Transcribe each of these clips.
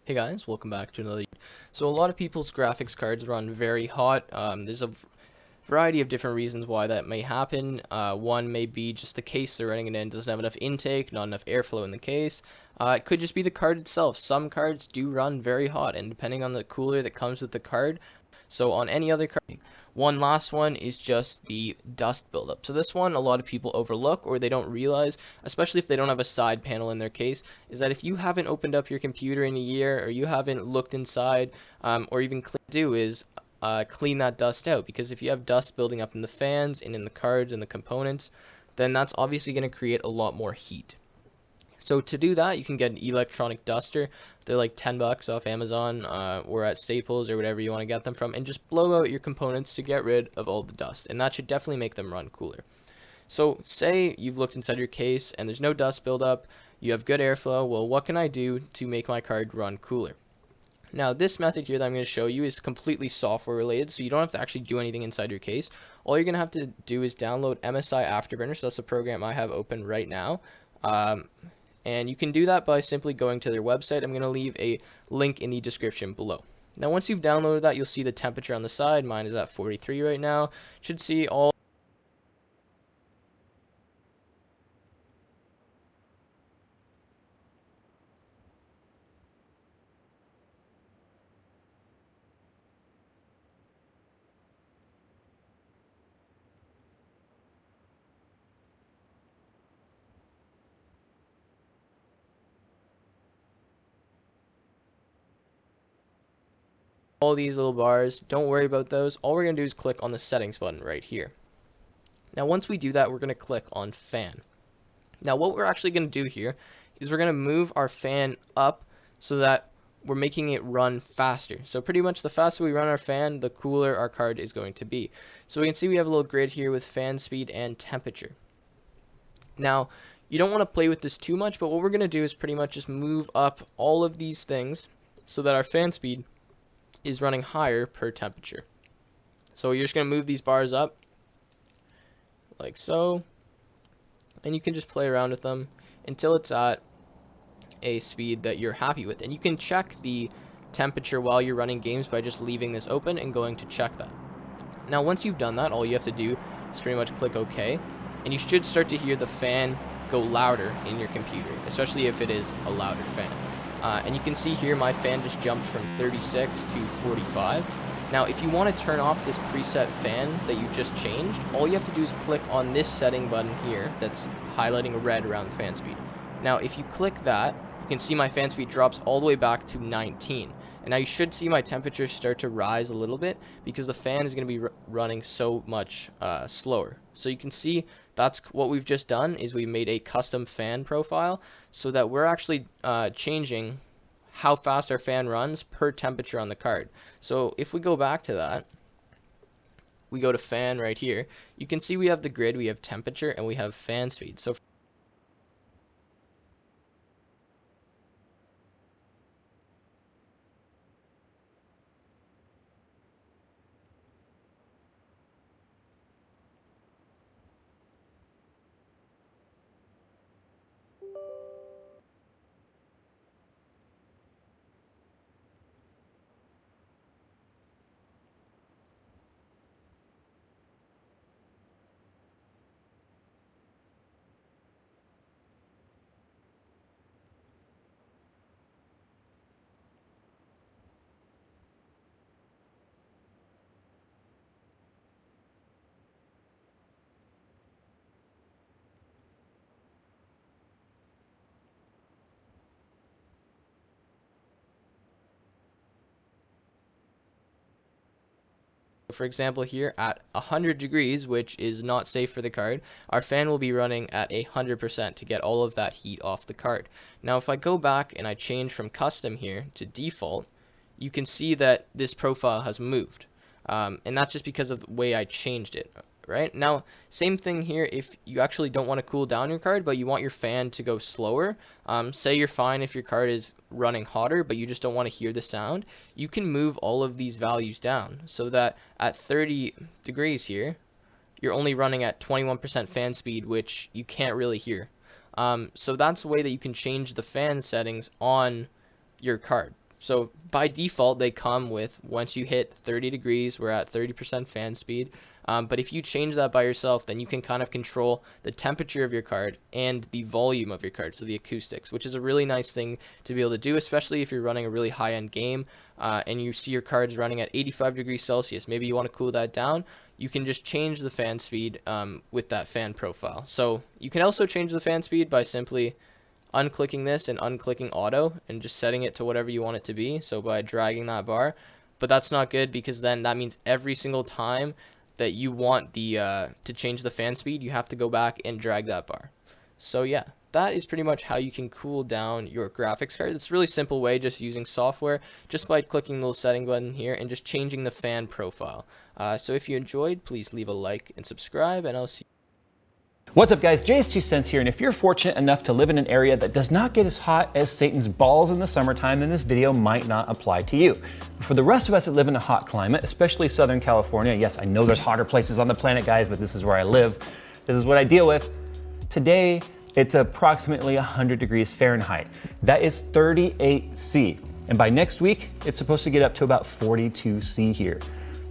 Hey guys, welcome back to another. So a lot of people's graphics cards run very hot. There's a variety of different reasons why that may happen. One may be just the case they're running it in doesn't have enough intake, not enough airflow in the case. It could just be the card itself. Some cards do run very hot, and depending on the cooler that comes with the card. So on any other card. One last one is just the dust buildup. So this one a lot of people overlook or they don't realize, especially if they don't have a side panel in their case, is that if you haven't opened up your computer in a year or you haven't looked inside or even clean that dust out, because if you have dust building up in the fans and in the cards and the components, then that's obviously going to create a lot more heat. So to do that, you can get an electronic duster. They're like 10 bucks off Amazon or at Staples or whatever you want to get them from, and just blow out your components to get rid of all the dust, and that should definitely make them run cooler. So say you've looked inside your case and there's no dust buildup, you have good airflow. Well, what can I do to make my card run cooler? Now this method here that I'm going to show you is completely software related, so you don't have to actually do anything inside your case. All you're going to have to do is download MSI Afterburner, so that's the program I have open right now. And you can do that by simply going to their website. I'm going to leave a link in the description below. Now once you've downloaded that, you'll see the temperature on the side. Mine is at 43 right now. Should see all these little bars. Don't worry about those. All we're going to do is click on the settings button right here. Now once we do that, we're going to click on fan. Now what we're actually going to do here is we're going to move our fan up so that we're making it run faster. So pretty much the faster we run our fan, the cooler our card is going to be. So we can see we have a little grid here with fan speed and temperature. Now you don't want to play with this too much, but what we're going to do is pretty much just move up all of these things so that our fan speed is running higher per temperature. So you're just going to move these bars up like so, and you can just play around with them until it's at a speed that you're happy with. And you can check the temperature while you're running games by just leaving this open and going to check that. Now once you've done that, all you have to do is pretty much click OK, and you should start to hear the fan go louder in your computer, especially if it is a louder fan. And you can see here my fan just jumped from 36 to 45. Now if you want to turn off this preset fan that you just changed, all you have to do is click on this setting button here that's highlighting red around the fan speed. Now if you click that, you can see my fan speed drops all the way back to 19. And now you should see my temperature start to rise a little bit because the fan is going to be running so much slower. So you can see that's what we've just done is we made a custom fan profile so that we're actually changing how fast our fan runs per temperature on the card. So if we go back to that, we go to fan right here, you can see we have the grid, we have temperature, and we have fan speed. So for example here at 100 degrees, which is not safe for the card, our fan will be running at 100% to get all of that heat off the card. Now if I go back and I change from custom here to default, you can see that this profile has moved. And that's just because of the way I changed it. Right now, same thing here. If you actually don't want to cool down your card, but you want your fan to go slower, say you're fine if your card is running hotter, but you just don't want to hear the sound, you can move all of these values down so that at 30 degrees here, you're only running at 21% fan speed, which you can't really hear. So that's a way that you can change the fan settings on your card. So by default, they come with once you hit 30 degrees, we're at 30% fan speed. But if you change that by yourself, then you can kind of control the temperature of your card and the volume of your card, so the acoustics, which is a really nice thing to be able to do, especially if you're running a really high-end game and you see your cards running at 85 degrees Celsius. Maybe you want to cool that down. You can just change the fan speed with that fan profile. So you can also change the fan speed by simply unclicking this and unclicking auto and just setting it to whatever you want it to be, so by dragging that bar. But that's not good because then that means every single time that you want the to change the fan speed, you have to go back and drag that bar. So yeah, that is pretty much how you can cool down your graphics card. It's a really simple way, just using software, just by clicking the little setting button here and just changing the fan profile. So if you enjoyed, please leave a like and subscribe, and I'll see you What's up guys, Jay's 2 cents here, and if you're fortunate enough to live in an area that does not get as hot as Satan's balls in the summertime, then this video might not apply to you. For the rest of us that live in a hot climate, especially Southern California, yes, I know there's hotter places on the planet, guys, but this is where I live. This is what I deal with. Today, it's approximately 100 degrees Fahrenheit. That is 38 C. And by next week, it's supposed to get up to about 42 C here.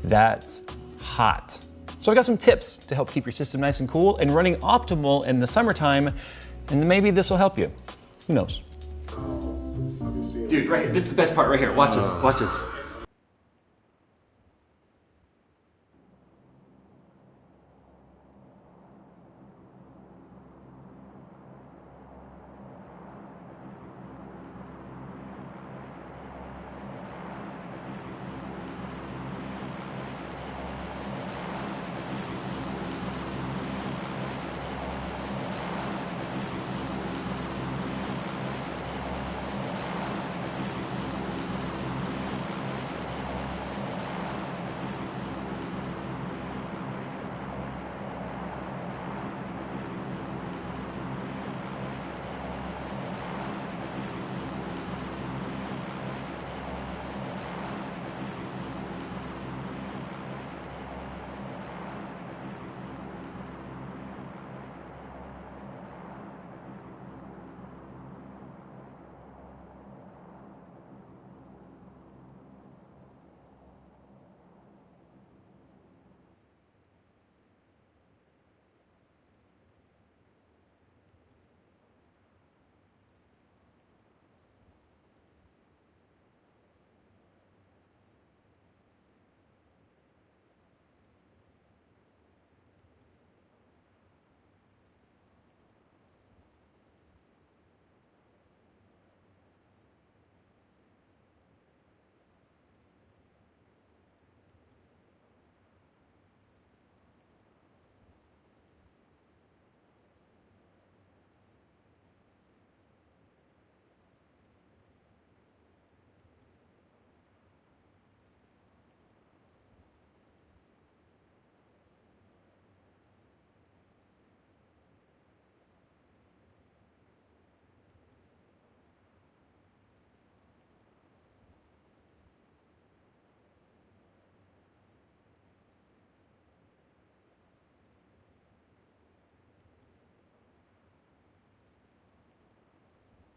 That's hot. So I got some tips to help keep your system nice and cool and running optimal in the summertime, and maybe this will help you. Who knows? Dude, right, this is the best part right here. Watch this, watch this.